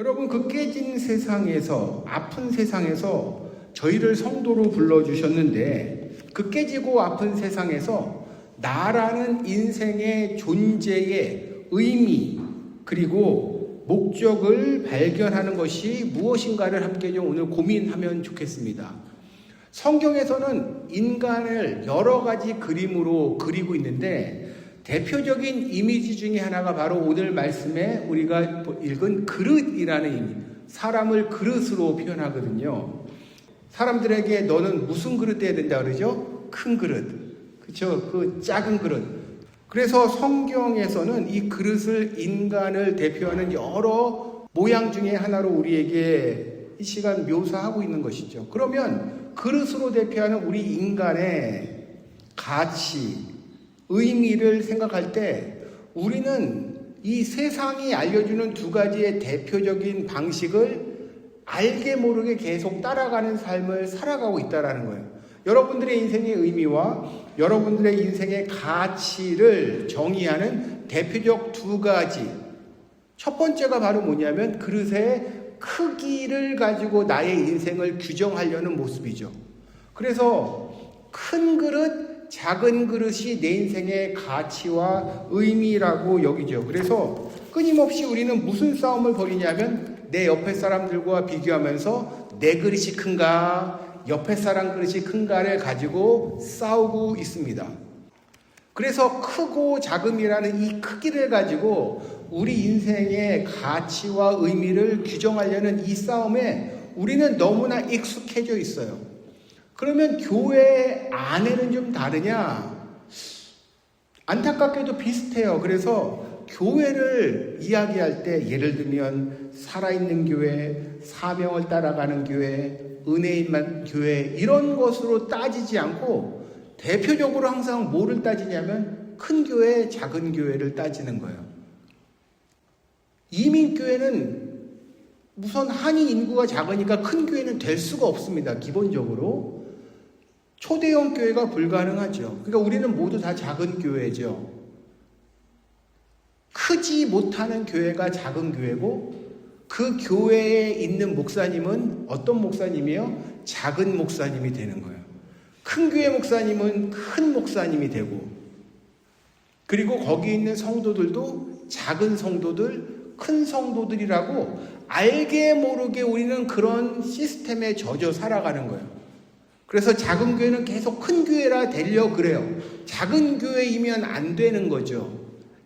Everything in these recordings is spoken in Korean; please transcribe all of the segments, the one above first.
여러분, 그 깨진 세상에서, 아픈 세상에서 저희를 성도로 불러주셨는데, 그 깨지고 아픈 세상에서 나라는 인생의 존재의 의미, 그리고 목적을 발견하는 것이 무엇인가를 함께 좀 오늘 고민하면 좋겠습니다. 성경에서는 인간을 여러 가지 그림으로 그리고 있는데, 대표적인 이미지 중에 하나가 바로 오늘 말씀에 우리가 읽은 그릇이라는 의미, 사람을 그릇으로 표현하거든요. 사람들에게 너는 무슨 그릇 돼야 된다 그러죠? 큰 그릇, 그렇죠? 그 작은 그릇. 그래서 성경에서는 이 그릇을, 인간을 대표하는 여러 모양 중에 하나로 우리에게 이 시간 묘사하고 있는 것이죠. 그러면 그릇으로 대표하는 우리 인간의 가치, 의미를 생각할 때 우리는 이 세상이 알려주는 두 가지의 대표적인 방식을 알게 모르게 계속 따라가는 삶을 살아가고 있다는 거예요. 여러분들의 인생의 의미와 여러분들의 인생의 가치를 정의하는 대표적 두 가지. 첫 번째가 바로 뭐냐면 그릇의 크기를 가지고 나의 인생을 규정하려는 모습이죠. 그래서 큰 그릇, 작은 그릇이 내 인생의 가치와 의미라고 여기죠. 그래서 끊임없이 우리는 무슨 싸움을 벌이냐면 내 옆에 사람들과 비교하면서 내 그릇이 큰가, 옆에 사람 그릇이 큰가를 가지고 싸우고 있습니다. 그래서 크고 작음이라는 이 크기를 가지고 우리 인생의 가치와 의미를 규정하려는 이 싸움에 우리는 너무나 익숙해져 있어요. 그러면 교회 안에는 좀 다르냐? 안타깝게도 비슷해요. 그래서 교회를 이야기할 때 예를 들면 살아있는 교회, 사명을 따라가는 교회, 은혜인만 교회 이런 것으로 따지지 않고 대표적으로 항상 뭐를 따지냐면 큰 교회, 작은 교회를 따지는 거예요. 이민교회는 우선 한인 인구가 작으니까 큰 교회는 될 수가 없습니다. 기본적으로. 초대형 교회가 불가능하죠. 그러니까 우리는 모두 다 작은 교회죠. 크지 못하는 교회가 작은 교회고 그 교회에 있는 목사님은 어떤 목사님이에요? 작은 목사님이 되는 거예요. 큰 교회 목사님은 큰 목사님이 되고 그리고 거기 있는 성도들도 작은 성도들, 큰 성도들이라고 알게 모르게 우리는 그런 시스템에 젖어 살아가는 거예요. 그래서 작은 교회는 계속 큰 교회라 되려 그래요. 작은 교회이면 안 되는 거죠.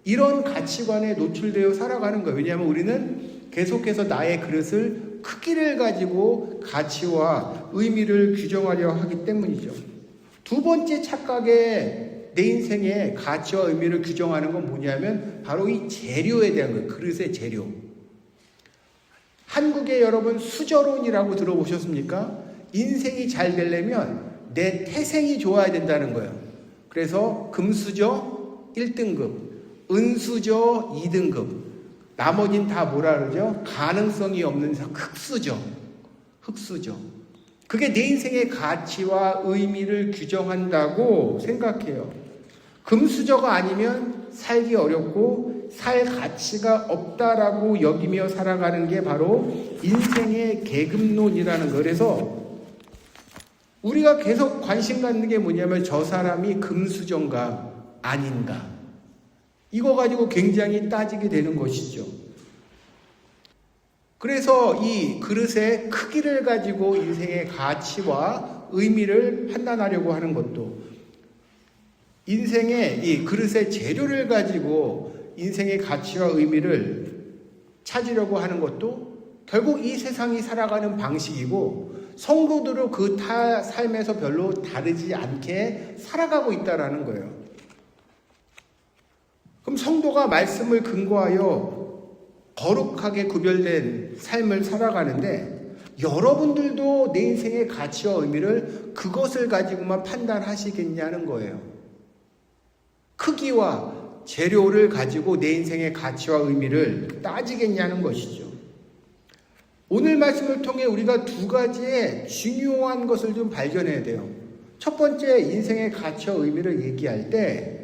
이런 가치관에 노출되어 살아가는 거예요. 왜냐하면 우리는 계속해서 나의 그릇을 크기를 가지고 가치와 의미를 규정하려 하기 때문이죠. 두 번째 착각에 내 인생의 가치와 의미를 규정하는 건 뭐냐면 바로 이 재료에 대한 거예요. 그릇의 재료. 한국에 여러분 수저론이라고 들어보셨습니까? 인생이 잘 되려면 내 태생이 좋아야 된다는 거예요. 그래서 금수저 1등급, 은수저 2등급, 나머진 다 뭐라 그러죠? 가능성이 없는 흙수저. 그게 내 인생의 가치와 의미를 규정한다고 생각해요. 금수저가 아니면 살기 어렵고 살 가치가 없다라고 여기며 살아가는 게 바로 인생의 계급론이라는 거. 그래서 우리가 계속 관심 갖는 게 뭐냐면 저 사람이 금수저인가 아닌가 이거 가지고 굉장히 따지게 되는 것이죠. 그래서 이 그릇의 크기를 가지고 인생의 가치와 의미를 판단하려고 하는 것도 인생의 이 그릇의 재료를 가지고 인생의 가치와 의미를 찾으려고 하는 것도 결국 이 세상이 살아가는 방식이고 성도들은 그 삶에서 별로 다르지 않게 살아가고 있다는 거예요. 그럼 성도가 말씀을 근거하여 거룩하게 구별된 삶을 살아가는데 여러분들도 내 인생의 가치와 의미를 그것을 가지고만 판단하시겠냐는 거예요. 크기와 재료를 가지고 내 인생의 가치와 의미를 따지겠냐는 것이죠. 오늘 말씀을 통해 우리가 두 가지의 중요한 것을 좀 발견해야 돼요. 첫 번째, 인생의 가치와 의미를 얘기할 때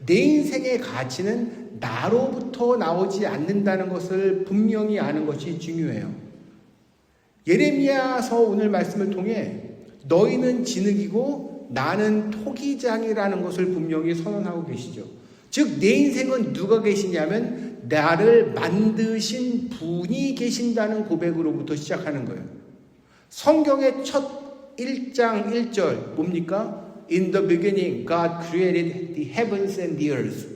내 인생의 가치는 나로부터 나오지 않는다는 것을 분명히 아는 것이 중요해요. 예레미야서 오늘 말씀을 통해 너희는 진흙이고 나는 토기장이라는 것을 분명히 선언하고 계시죠. 즉 내 인생은 누가 계시냐면 나를 만드신 분이 계신다는 고백으로부터 시작하는 거예요. 성경의 첫 1장 1절 뭡니까? In the beginning God created the heavens and the earth.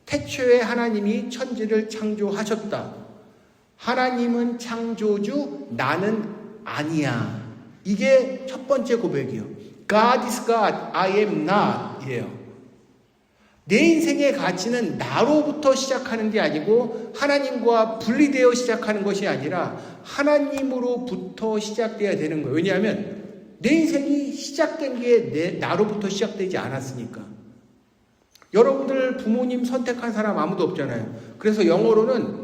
태초에 하나님이 천지를 창조하셨다. 하나님은 창조주, 나는 아니야. 이게 첫 번째 고백이요. God is God, I am not 이에요. 내 인생의 가치는 나로부터 시작하는 게 아니고 하나님과 분리되어 시작하는 것이 아니라 하나님으로부터 시작돼야 되는 거예요. 왜냐하면 내 인생이 시작된 게 나로부터 시작되지 않았으니까. 여러분들 부모님 선택한 사람 아무도 없잖아요. 그래서 영어로는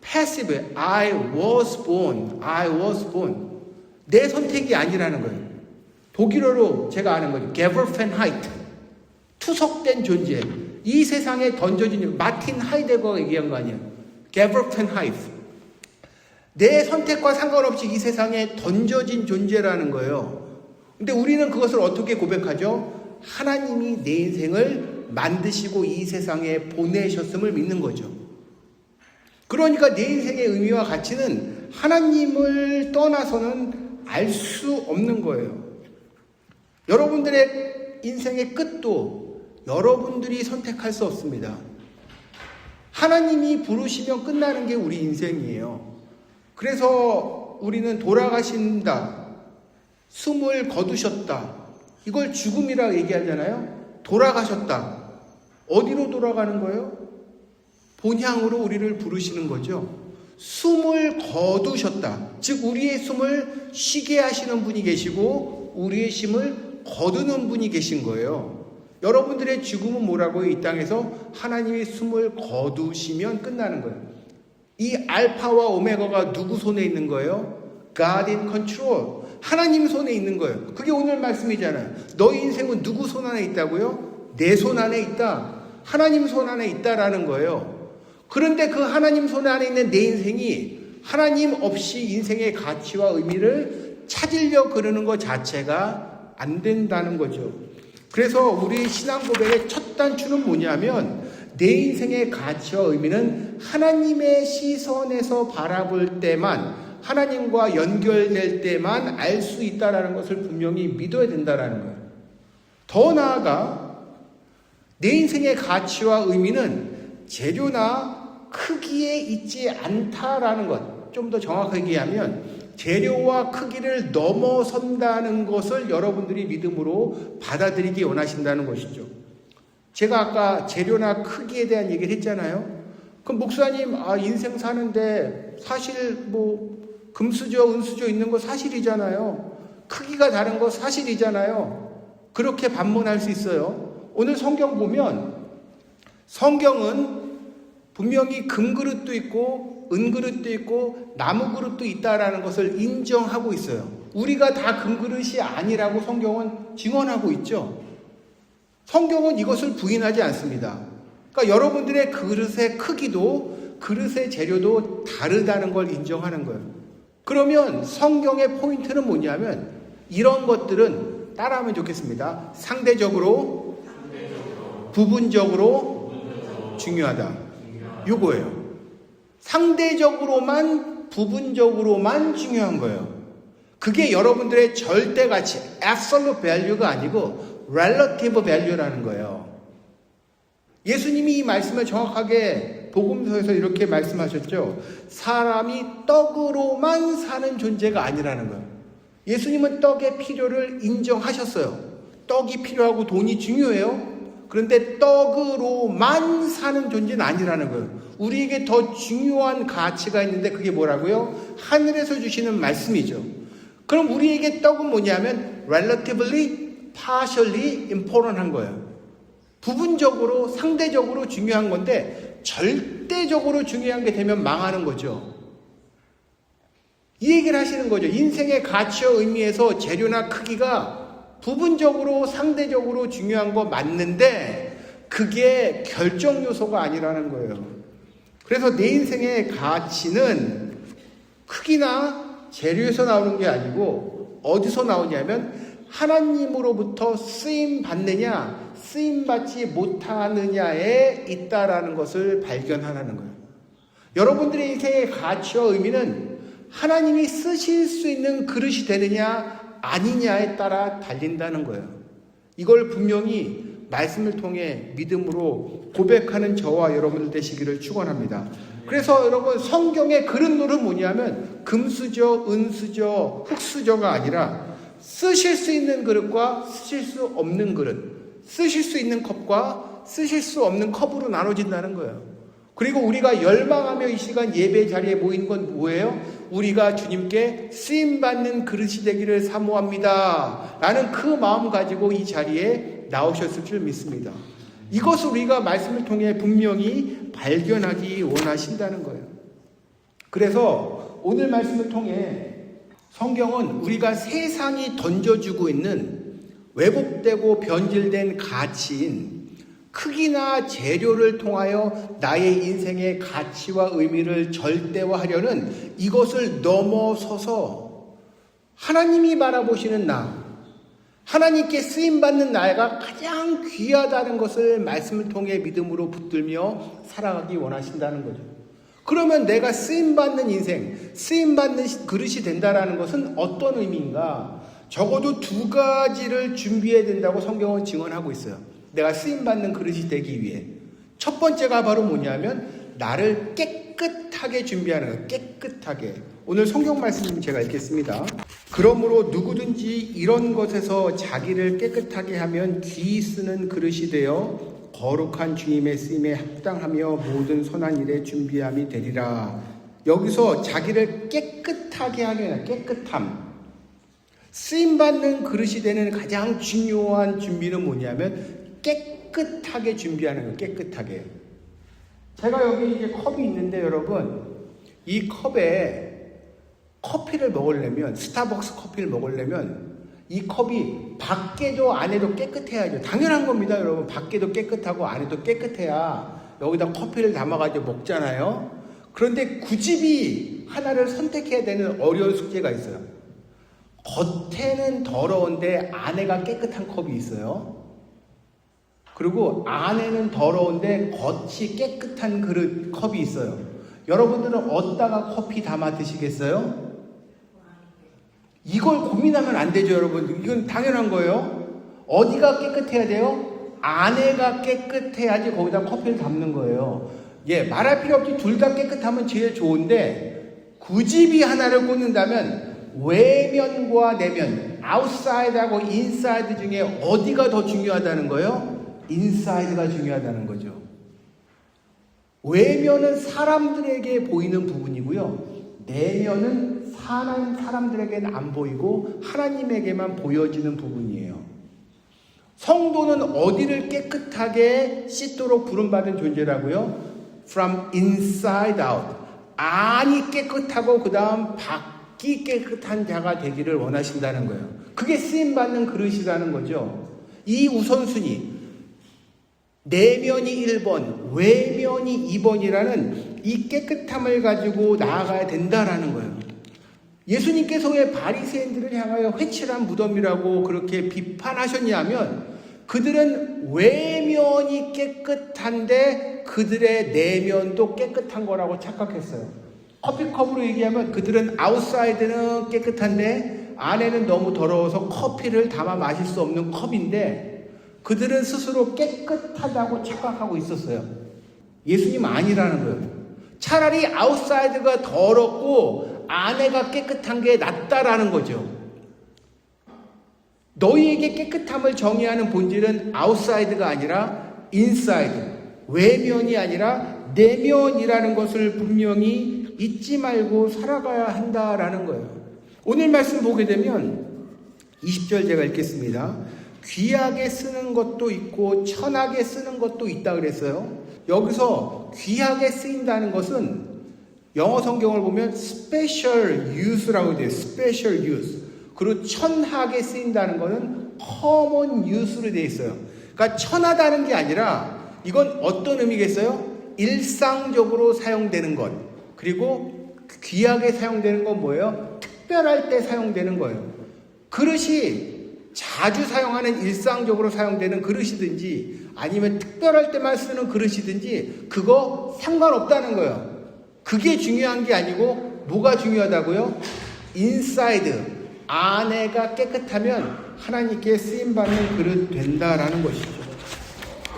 passive, I was born. 내 선택이 아니라는 거예요. 독일어로 제가 아는 거죠. Geworfenheit. 투석된 존재. 이 세상에 던져진, 마틴 하이데거가 얘기한 거 아니에요. Geworfenheit. 내 선택과 상관없이 이 세상에 던져진 존재라는 거예요. 근데 우리는 그것을 어떻게 고백하죠? 하나님이 내 인생을 만드시고 이 세상에 보내셨음을 믿는 거죠. 그러니까 내 인생의 의미와 가치는 하나님을 떠나서는 알 수 없는 거예요. 여러분들의 인생의 끝도 여러분들이 선택할 수 없습니다. 하나님이 부르시면 끝나는 게 우리 인생이에요. 그래서 우리는 돌아가신다, 숨을 거두셨다, 이걸 죽음이라고 얘기하잖아요. 돌아가셨다. 어디로 돌아가는 거예요? 본향으로 우리를 부르시는 거죠. 숨을 거두셨다. 즉 우리의 숨을 쉬게 하시는 분이 계시고 우리의 힘을 거두는 분이 계신 거예요. 여러분들의 죽음은 뭐라고요? 이 땅에서 하나님의 숨을 거두시면 끝나는 거예요. 이 알파와 오메가가 누구 손에 있는 거예요? God in control. 하나님 손에 있는 거예요. 그게 오늘 말씀이잖아요. 너희 인생은 누구 손 안에 있다고요? 내 손 안에 있다. 하나님 손 안에 있다라는 거예요. 그런데 그 하나님 손 안에 있는 내 인생이 하나님 없이 인생의 가치와 의미를 찾으려 그러는 것 자체가 안 된다는 거죠. 그래서 우리 신앙 고백의 첫 단추는 뭐냐면 내 인생의 가치와 의미는 하나님의 시선에서 바라볼 때만, 하나님과 연결될 때만 알 수 있다는 것을 분명히 믿어야 된다는 거예요. 더 나아가 내 인생의 가치와 의미는 재료나 크기에 있지 않다라는 것, 좀 더 정확하게 얘기하면 재료와 크기를 넘어선다는 것을 여러분들이 믿음으로 받아들이기 원하신다는 것이죠. 제가 아까 재료나 크기에 대한 얘기를 했잖아요. 그럼 목사님, 인생 사는데 사실 금수저, 은수저 있는 거 사실이잖아요. 크기가 다른 거 사실이잖아요. 그렇게 반문할 수 있어요. 오늘 성경 보면 성경은 분명히 금그릇도 있고 은그릇도 있고 나무그릇도 있다라는 것을 인정하고 있어요. 우리가 다 금그릇이 아니라고 성경은 증언하고 있죠. 성경은 이것을 부인하지 않습니다. 그러니까 여러분들의 그릇의 크기도 그릇의 재료도 다르다는 걸 인정하는 거예요. 그러면 성경의 포인트는 뭐냐면 이런 것들은 따라하면 좋겠습니다. 상대적으로, 부분적으로 중요하다. 요거예요. 상대적으로만, 부분적으로만 중요한 거예요. 그게 여러분들의 절대 가치, absolute value가 아니고 relative value라는 거예요. 예수님이 이 말씀을 정확하게 복음서에서 이렇게 말씀하셨죠. 사람이 떡으로만 사는 존재가 아니라는 거예요. 예수님은 떡의 필요를 인정하셨어요. 떡이 필요하고 돈이 중요해요. 그런데 떡으로만 사는 존재는 아니라는 거예요. 우리에게 더 중요한 가치가 있는데 그게 뭐라고요? 하늘에서 주시는 말씀이죠. 그럼 우리에게 떡은 뭐냐면 relatively, partially important한 거예요. 부분적으로, 상대적으로 중요한 건데 절대적으로 중요한 게 되면 망하는 거죠. 이 얘기를 하시는 거죠. 인생의 가치와 의미에서 재료나 크기가 부분적으로, 상대적으로 중요한 거 맞는데 그게 결정 요소가 아니라는 거예요. 그래서 내 인생의 가치는 크기나 재료에서 나오는 게 아니고 어디서 나오냐면 하나님으로부터 쓰임 받느냐 쓰임 받지 못하느냐에 있다라는 것을 발견하라는 거예요. 여러분들의 인생의 가치와 의미는 하나님이 쓰실 수 있는 그릇이 되느냐 아니냐에 따라 달린다는 거예요. 이걸 분명히 말씀을 통해 믿음으로 고백하는 저와 여러분들 되시기를 축원합니다. 그래서 여러분 성경의 그릇놀은 뭐냐면 금수저, 은수저, 흙수저가 아니라 쓰실 수 있는 그릇과 쓰실 수 없는 그릇, 쓰실 수 있는 컵과 쓰실 수 없는 컵으로 나눠진다는 거예요. 그리고 우리가 열망하며 이 시간 예배 자리에 모인 건 뭐예요? 우리가 주님께 쓰임받는 그릇이 되기를 사모합니다 라는 그 마음 가지고 이 자리에 나오셨을 줄 믿습니다. 이것을 우리가 말씀을 통해 분명히 발견하기 원하신다는 거예요. 그래서 오늘 말씀을 통해 성경은 우리가 세상이 던져주고 있는 왜곡되고 변질된 가치인 크기나 재료를 통하여 나의 인생의 가치와 의미를 절대화하려는 이것을 넘어서서 하나님이 바라보시는 나, 하나님께 쓰임받는 나가 가장 귀하다는 것을 말씀을 통해 믿음으로 붙들며 살아가기 원하신다는 거죠. 그러면 내가 쓰임받는 인생, 쓰임받는 그릇이 된다는 것은 어떤 의미인가? 적어도 두 가지를 준비해야 된다고 성경은 증언하고 있어요. 내가 쓰임받는 그릇이 되기 위해. 첫 번째가 바로 뭐냐면 나를 깨끗하게 준비하는 거예요. 깨끗하게. 오늘 성경 말씀 제가 읽겠습니다. 그러므로 누구든지 이런 것에서 자기를 깨끗하게 하면 귀 쓰는 그릇이 되어 거룩한 주님의 쓰임에 합당하며 모든 선한 일에 준비함이 되리라. 여기서 자기를 깨끗하게 하는 깨끗함. 쓰임받는 그릇이 되는 가장 중요한 준비는 뭐냐면 깨끗하게 준비하는 거예요. 깨끗하게. 제가 여기 이제 컵이 있는데 여러분 이 컵에 커피를 먹으려면 스타벅스 커피를 먹으려면 이 컵이 밖에도 안에도 깨끗해야죠. 당연한 겁니다. 여러분 밖에도 깨끗하고 안에도 깨끗해야 여기다 커피를 담아가지고 먹잖아요. 그런데 굳이 하나를 선택해야 되는 어려운 숙제가 있어요. 겉에는 더러운데 안에가 깨끗한 컵이 있어요. 그리고 안에는 더러운데 겉이 깨끗한 그릇 컵이 있어요. 여러분들은 어디다가 커피 담아 드시겠어요? 이걸 고민하면 안 되죠, 여러분. 이건 당연한 거예요. 어디가 깨끗해야 돼요? 안에가 깨끗해야지 거기다 커피를 담는 거예요. 예, 말할 필요 없이 둘 다 깨끗하면 제일 좋은데 굳이 하나를 꽂는다면 외면과 내면, 아웃사이드하고 인사이드 중에 어디가 더 중요하다는 거예요? 인사이드가 중요하다는 거죠. 외면은 사람들에게 보이는 부분이고요. 내면은 사람들에게는 안 보이고 하나님에게만 보여지는 부분이에요. 성도는 어디를 깨끗하게 씻도록 부름받은 존재라고요? From inside out. 안이 깨끗하고 그 다음 밖이 깨끗한 자가 되기를 원하신다는 거예요. 그게 쓰임받는 그릇이라는 거죠. 이 우선순위. 내면이 1번, 외면이 2번이라는 이 깨끗함을 가지고 나아가야 된다라는 거예요. 예수님께서 왜 바리새인들을 향하여 회칠한 무덤이라고 그렇게 비판하셨냐면 그들은 외면이 깨끗한데 그들의 내면도 깨끗한 거라고 착각했어요. 커피컵으로 얘기하면 그들은 아웃사이드는 깨끗한데 안에는 너무 더러워서 커피를 담아 마실 수 없는 컵인데 그들은 스스로 깨끗하다고 착각하고 있었어요. 예수님 아니라는 거예요. 차라리 아웃사이드가 더럽고 안에가 깨끗한 게 낫다라는 거죠. 너희에게 깨끗함을 정의하는 본질은 아웃사이드가 아니라 인사이드, 외면이 아니라 내면이라는 것을 분명히 잊지 말고 살아가야 한다라는 거예요. 오늘 말씀 보게 되면 20절 제가 읽겠습니다. 귀하게 쓰는 것도 있고 천하게 쓰는 것도 있다 그랬어요. 여기서 귀하게 쓰인다는 것은 영어 성경을 보면 special use라고 돼요. special use. 그리고 천하게 쓰인다는 것은 common use로 되어 있어요. 그러니까 천하다는 게 아니라 이건 어떤 의미겠어요? 일상적으로 사용되는 것. 그리고 귀하게 사용되는 건 뭐예요? 특별할 때 사용되는 거예요. 그릇이 자주 사용하는 일상적으로 사용되는 그릇이든지 아니면 특별할 때만 쓰는 그릇이든지 그거 상관없다는 거예요. 그게 중요한 게 아니고 뭐가 중요하다고요? 인사이드, 안에가 깨끗하면 하나님께 쓰임받는 그릇 된다라는 것이죠.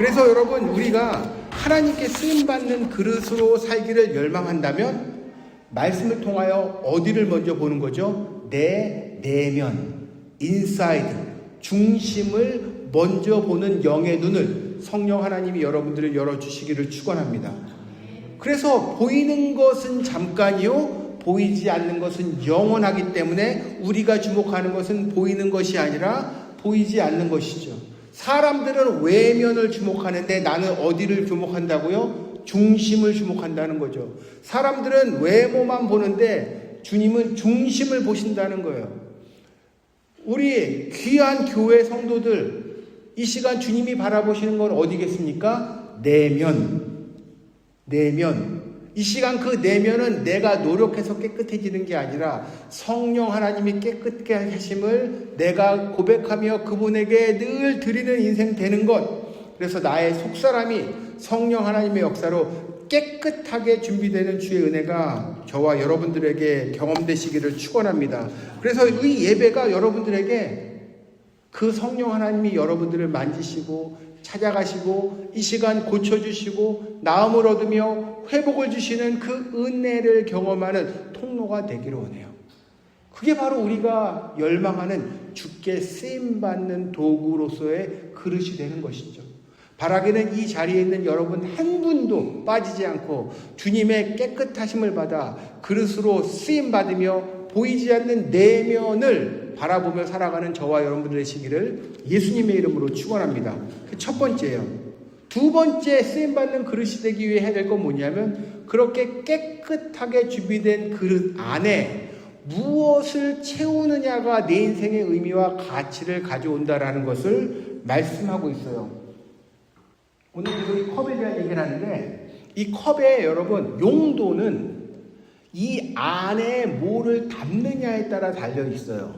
그래서 여러분, 우리가 하나님께 쓰임받는 그릇으로 살기를 열망한다면 말씀을 통하여 어디를 먼저 보는 거죠? 내 내면, 인사이드, 중심을 먼저 보는 영의 눈을 성령 하나님이 여러분들을 열어주시기를 축원합니다. 그래서 보이는 것은 잠깐이요, 보이지 않는 것은 영원하기 때문에 우리가 주목하는 것은 보이는 것이 아니라 보이지 않는 것이죠. 사람들은 외면을 주목하는데 나는 어디를 주목한다고요? 중심을 주목한다는 거죠. 사람들은 외모만 보는데 주님은 중심을 보신다는 거예요. 우리 귀한 교회 성도들, 이 시간 주님이 바라보시는 건 어디겠습니까? 내면. 이 시간 그 내면은 내가 노력해서 깨끗해지는 게 아니라 성령 하나님이 깨끗게 하심을 내가 고백하며 그분에게 늘 드리는 인생 되는 것. 그래서 나의 속사람이 성령 하나님의 역사로 깨끗하게 준비되는 주의 은혜가 저와 여러분들에게 경험되시기를 축원합니다. 그래서 이 예배가 여러분들에게 그 성령 하나님이 여러분들을 만지시고 찾아가시고 이 시간 고쳐주시고 나음을 얻으며 회복을 주시는 그 은혜를 경험하는 통로가 되기를 원해요. 그게 바로 우리가 열망하는 주께 쓰임받는 도구로서의 그릇이 되는 것이죠. 바라기는 이 자리에 있는 여러분 한 분도 빠지지 않고 주님의 깨끗하심을 받아 그릇으로 쓰임받으며 보이지 않는 내면을 바라보며 살아가는 저와 여러분들 되시기를 예수님의 이름으로 축원합니다. 첫 번째예요. 두 번째 쓰임받는 그릇이 되기 위해 해야 될 건 뭐냐면 그렇게 깨끗하게 준비된 그릇 안에 무엇을 채우느냐가 내 인생의 의미와 가치를 가져온다라는 것을 말씀하고 있어요. 오늘 계속 이 컵에 대한 얘기를 하는데 이 컵의 여러분 용도는 이 안에 뭐를 담느냐에 따라 달려 있어요.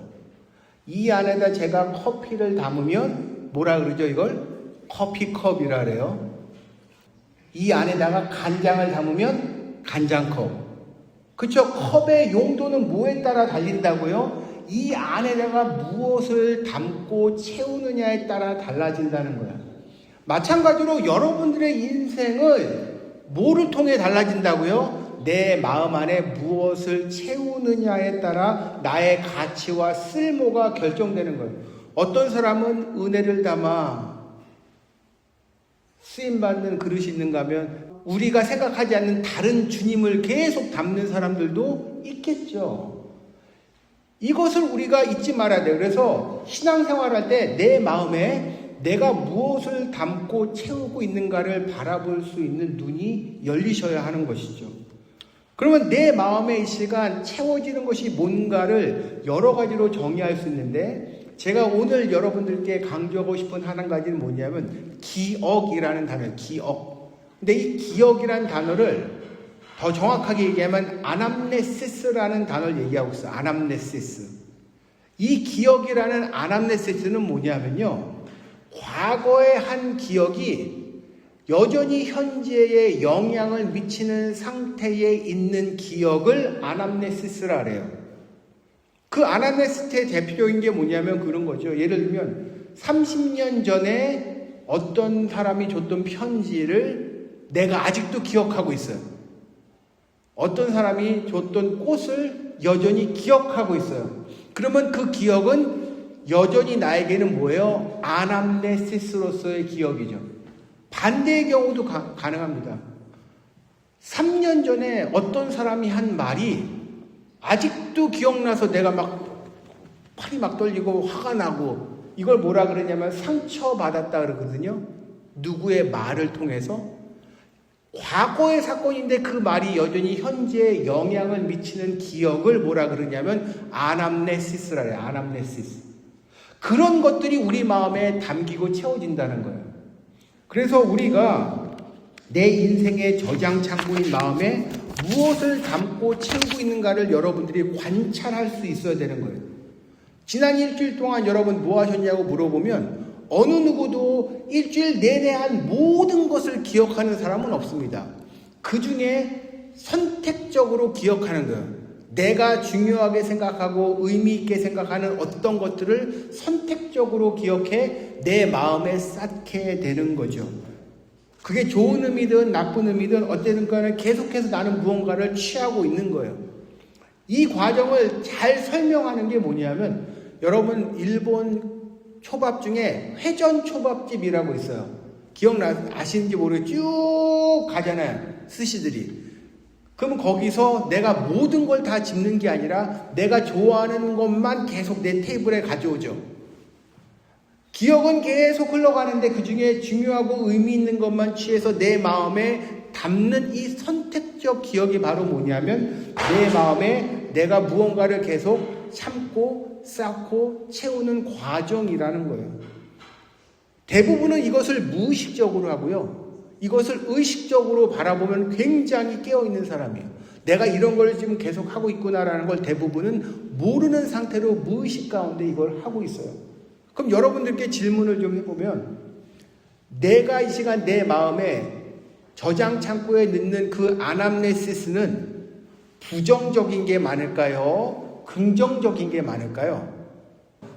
이 안에다 제가 커피를 담으면 뭐라 그러죠? 이걸 커피컵이라 그래요. 이 안에다가 간장을 담으면 간장컵. 그쵸? 컵의 용도는 뭐에 따라 달린다고요? 이 안에다가 무엇을 담고 채우느냐에 따라 달라진다는 거야. 마찬가지로 여러분들의 인생을 뭐를 통해 달라진다고요? 내 마음 안에 무엇을 채우느냐에 따라 나의 가치와 쓸모가 결정되는 거예요. 어떤 사람은 은혜를 담아 쓰임받는 그릇이 있는가 하면 우리가 생각하지 않는 다른 주님을 계속 담는 사람들도 있겠죠. 이것을 우리가 잊지 말아야 돼요. 그래서 신앙생활할 때 내 마음에 내가 무엇을 담고 채우고 있는가를 바라볼 수 있는 눈이 열리셔야 하는 것이죠. 그러면 내 마음에 이 시간 채워지는 것이 뭔가를 여러 가지로 정의할 수 있는데 제가 오늘 여러분들께 강조하고 싶은 한 가지는 뭐냐면 기억이라는 단어예요. 기억. 근데 이 기억이라는 단어를 더 정확하게 얘기하면 아남네시스라는 단어를 얘기하고 있어요. 아남네시스. 이 기억이라는 아남네시스는 뭐냐면요. 과거의 한 기억이 여전히 현재에 영향을 미치는 상태에 있는 기억을 아남네시스라 그래요. 그 아남네시스의 대표적인 게 뭐냐면 그런 거죠. 예를 들면 30년 전에 어떤 사람이 줬던 편지를 내가 아직도 기억하고 있어요. 어떤 사람이 줬던 꽃을 여전히 기억하고 있어요. 그러면 그 기억은 여전히 나에게는 뭐예요? 아남네시스로서의 기억이죠. 반대의 경우도 가능합니다. 3년 전에 어떤 사람이 한 말이 아직도 기억나서 내가 막 팔이 막 떨리고 화가 나고 이걸 뭐라 그러냐면 상처받았다 그러거든요. 누구의 말을 통해서. 과거의 사건인데 그 말이 여전히 현재에 영향을 미치는 기억을 뭐라 그러냐면 아남네시스라 그래요. 아남네시스. 그런 것들이 우리 마음에 담기고 채워진다는 거예요. 그래서 우리가 내 인생의 저장 창고인 마음에 무엇을 담고 채우고 있는가를 여러분들이 관찰할 수 있어야 되는 거예요. 지난 일주일 동안 여러분 뭐 하셨냐고 물어보면 어느 누구도 일주일 내내 한 모든 것을 기억하는 사람은 없습니다. 그 중에 선택적으로 기억하는 거예요. 내가 중요하게 생각하고 의미 있게 생각하는 어떤 것들을 선택적으로 기억해 내 마음에 쌓게 되는 거죠. 그게 좋은 의미든 나쁜 의미든 어쨌든 간에 계속해서 나는 무언가를 취하고 있는 거예요. 이 과정을 잘 설명하는 게 뭐냐면 여러분 일본 초밥 중에 회전 초밥집이라고 있어요. 아시는지 모르겠어요. 쭉 가잖아요. 스시들이. 그럼 거기서 내가 모든 걸 다 집는 게 아니라 내가 좋아하는 것만 계속 내 테이블에 가져오죠. 기억은 계속 흘러가는데 그 중에 중요하고 의미 있는 것만 취해서 내 마음에 담는 이 선택적 기억이 바로 뭐냐면 내 마음에 내가 무언가를 계속 참고 쌓고 채우는 과정이라는 거예요. 대부분은 이것을 무의식적으로 하고요. 이것을 의식적으로 바라보면 굉장히 깨어있는 사람이에요. 내가 이런 걸 지금 계속 하고 있구나라는 걸 대부분은 모르는 상태로 무의식 가운데 이걸 하고 있어요. 그럼 여러분들께 질문을 좀 해보면 내가 이 시간 내 마음에 저장 창고에 넣는 그 아남네시스는 부정적인 게 많을까요? 긍정적인 게 많을까요?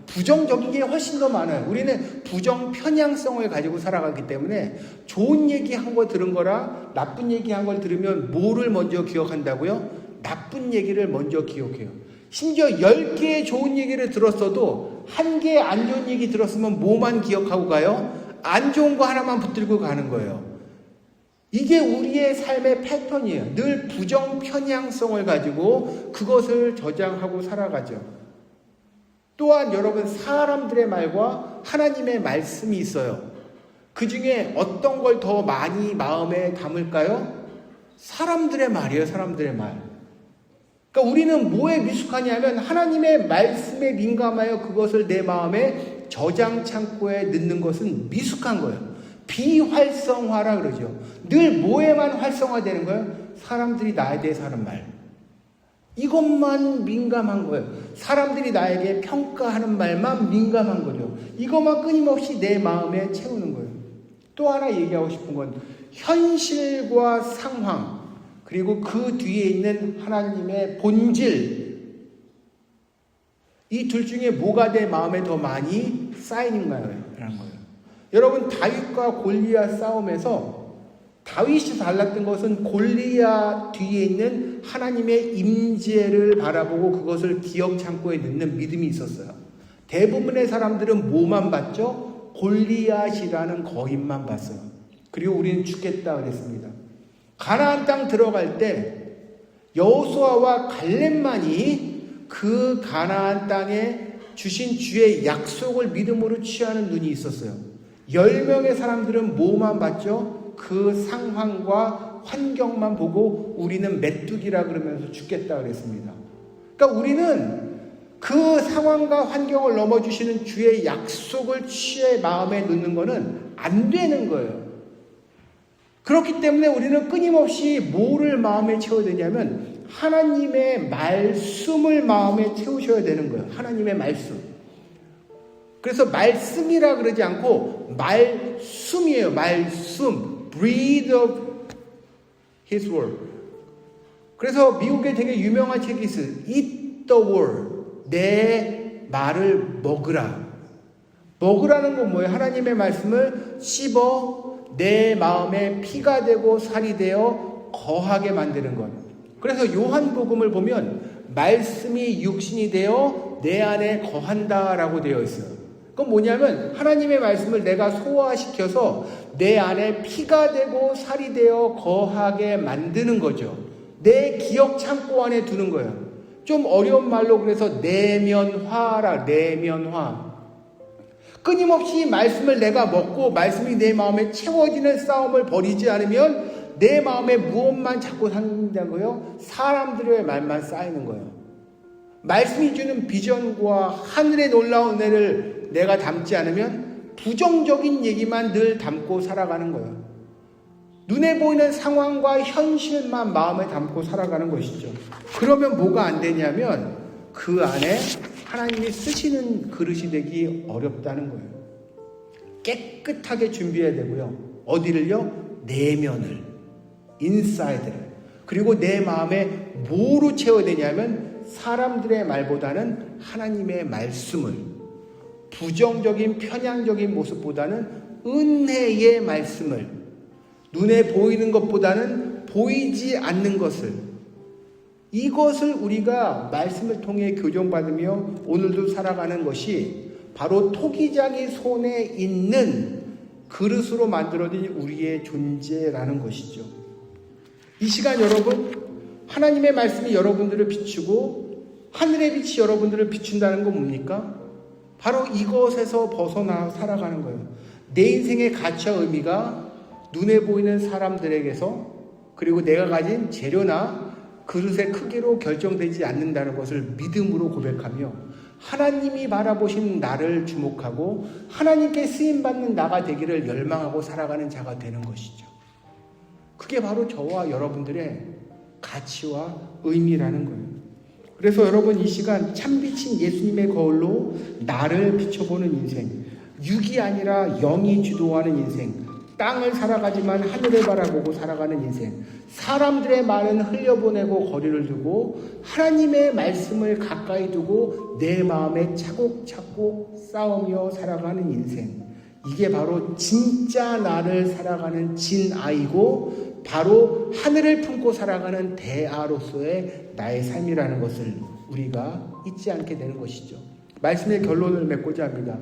부정적인 게 훨씬 더 많아요. 우리는 부정 편향성을 가지고 살아가기 때문에 좋은 얘기 한 거 들은 거라 나쁜 얘기 한 걸 들으면 뭐를 먼저 기억한다고요? 나쁜 얘기를 먼저 기억해요. 심지어 10개의 좋은 얘기를 들었어도 1개의 안 좋은 얘기 들었으면 뭐만 기억하고 가요? 안 좋은 거 하나만 붙들고 가는 거예요. 이게 우리의 삶의 패턴이에요. 늘 부정 편향성을 가지고 그것을 저장하고 살아가죠. 또한 여러분 사람들의 말과 하나님의 말씀이 있어요. 그 중에 어떤 걸 더 많이 마음에 담을까요? 사람들의 말이에요. 사람들의 말. 그러니까 우리는 뭐에 미숙하냐면 하나님의 말씀에 민감하여 그것을 내 마음에 저장 창고에 넣는 것은 미숙한 거예요. 비활성화라 그러죠. 늘 뭐에만 활성화되는 거예요? 사람들이 나에 대해서 하는 말. 이것만 민감한 거예요. 사람들이 나에게 평가하는 말만 민감한 거죠. 이것만 끊임없이 내 마음에 채우는 거예요. 또 하나 얘기하고 싶은 건 현실과 상황 그리고 그 뒤에 있는 하나님의 본질 이 둘 중에 뭐가 내 마음에 더 많이 쌓이는가요? 라는 거예요. 여러분 다윗과 골리앗 싸움에서 다윗이 달랐던 것은 골리앗 뒤에 있는 하나님의 임재를 바라보고 그것을 기억 창고에 넣는 믿음이 있었어요. 대부분의 사람들은 뭐만 봤죠? 골리앗이라는 거인만 봤어요. 그리고 우리는 죽겠다 그랬습니다. 가나안 땅 들어갈 때 여호수아와 갈렙만이 그 가나안 땅에 주신 주의 약속을 믿음으로 취하는 눈이 있었어요. 10명의 사람들은 뭐만 봤죠? 그 상황과 환경만 보고 우리는 메뚜기라 그러면서 죽겠다 그랬습니다. 그러니까 우리는 그 상황과 환경을 넘어주시는 주의 약속을 취해 마음에 넣는 것은 안 되는 거예요. 그렇기 때문에 우리는 끊임없이 뭐를 마음에 채워야 되냐면 하나님의 말씀을 마음에 채우셔야 되는 거예요. 하나님의 말씀. 그래서 말씀이라 그러지 않고 말씀이에요. 말씀. Breathe of His Word. 그래서 미국에 되게 유명한 책이 있어요. Eat the Word. 내 말을 먹으라. 먹으라는 건 뭐예요? 하나님의 말씀을 씹어 내 마음에 피가 되고 살이 되어 거하게 만드는 것. 그래서 요한복음을 보면 말씀이 육신이 되어 내 안에 거한다라고 되어 있어요. 그건 뭐냐면 하나님의 말씀을 내가 소화시켜서 내 안에 피가 되고 살이 되어 거하게 만드는 거죠. 내 기억 창고 안에 두는 거예요. 좀 어려운 말로 그래서 내면화라. 내면화. 끊임없이 말씀을 내가 먹고 말씀이 내 마음에 채워지는 싸움을 벌이지 않으면 내 마음에 무엇만 자꾸 생긴다고요? 사람들의 말만 쌓이는 거예요. 말씀이 주는 비전과 하늘의 놀라운 은혜를 내가 담지 않으면 부정적인 얘기만 늘 담고 살아가는 거예요. 눈에 보이는 상황과 현실만 마음에 담고 살아가는 것이죠. 그러면 뭐가 안 되냐면 그 안에 하나님이 쓰시는 그릇이 되기 어렵다는 거예요. 깨끗하게 준비해야 되고요. 어디를요? 내면을, 인사이드를. 그리고 내 마음에 뭐로 채워야 되냐면 사람들의 말보다는 하나님의 말씀을, 부정적인 편향적인 모습보다는 은혜의 말씀을, 눈에 보이는 것보다는 보이지 않는 것을, 이것을 우리가 말씀을 통해 교정받으며 오늘도 살아가는 것이 바로 토기장이 손에 있는 그릇으로 만들어진 우리의 존재라는 것이죠. 이 시간 여러분, 하나님의 말씀이 여러분들을 비추고 하늘의 빛이 여러분들을 비춘다는 건 뭡니까? 바로 이것에서 벗어나 살아가는 거예요. 내 인생의 가치와 의미가 눈에 보이는 사람들에게서, 그리고 내가 가진 재료나 그릇의 크기로 결정되지 않는다는 것을 믿음으로 고백하며 하나님이 바라보신 나를 주목하고 하나님께 쓰임받는 나가 되기를 열망하고 살아가는 자가 되는 것이죠. 그게 바로 저와 여러분들의 가치와 의미라는 거예요. 그래서 여러분, 이 시간 참빛인 예수님의 거울로 나를 비춰보는 인생, 육이 아니라 영이 주도하는 인생, 땅을 살아가지만 하늘을 바라보고 살아가는 인생, 사람들의 말은 흘려보내고 거리를 두고 하나님의 말씀을 가까이 두고 내 마음에 차곡차곡 쌓으며 살아가는 인생, 이게 바로 진짜 나를 살아가는 진아이고 바로 하늘을 품고 살아가는 대아로서의 나의 삶이라는 것을 우리가 잊지 않게 되는 것이죠. 말씀의 결론을 맺고자 합니다.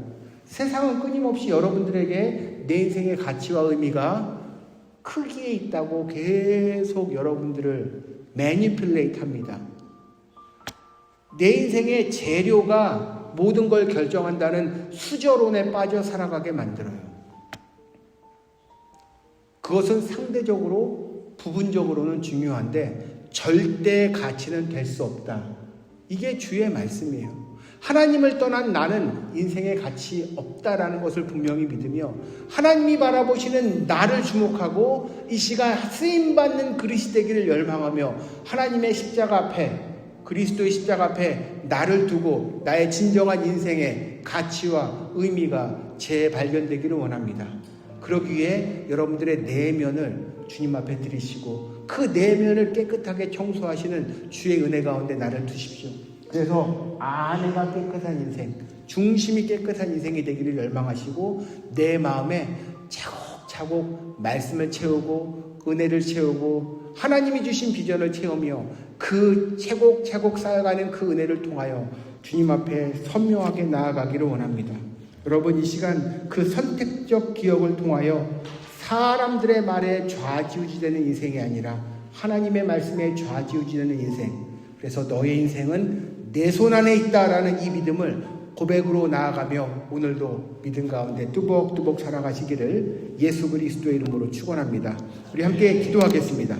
세상은 끊임없이 여러분들에게 내 인생의 가치와 의미가 크기에 있다고 계속 여러분들을 매니플레이트 합니다. 내 인생의 재료가 모든 걸 결정한다는 수저론에 빠져 살아가게 만들어요. 그것은 상대적으로, 부분적으로는 중요한데 절대 가치는 될 수 없다. 이게 주의 말씀이에요. 하나님을 떠난 나는 인생의 가치 없다라는 것을 분명히 믿으며 하나님이 바라보시는 나를 주목하고 이 시간 쓰임받는 그릇이 되기를 열망하며 하나님의 십자가 앞에, 그리스도의 십자가 앞에 나를 두고 나의 진정한 인생의 가치와 의미가 재발견되기를 원합니다. 그러기 위해 여러분들의 내면을 주님 앞에 드리시고 그 내면을 깨끗하게 청소하시는 주의 은혜 가운데 나를 두십시오. 그래서 안에가 깨끗한 인생, 중심이 깨끗한 인생이 되기를 열망하시고 내 마음에 차곡차곡 말씀을 채우고 은혜를 채우고 하나님이 주신 비전을 채우며 그 차곡차곡 쌓여가는 그 은혜를 통하여 주님 앞에 선명하게 나아가기를 원합니다. 여러분, 이 시간 그 선택적 기억을 통하여 사람들의 말에 좌지우지되는 인생이 아니라 하나님의 말씀에 좌지우지되는 인생, 그래서 너의 인생은 내 손 안에 있다라는 이 믿음을 고백으로 나아가며 오늘도 믿음 가운데 뚜벅뚜벅 살아가시기를 예수 그리스도의 이름으로 축원합니다. 우리 함께 기도하겠습니다.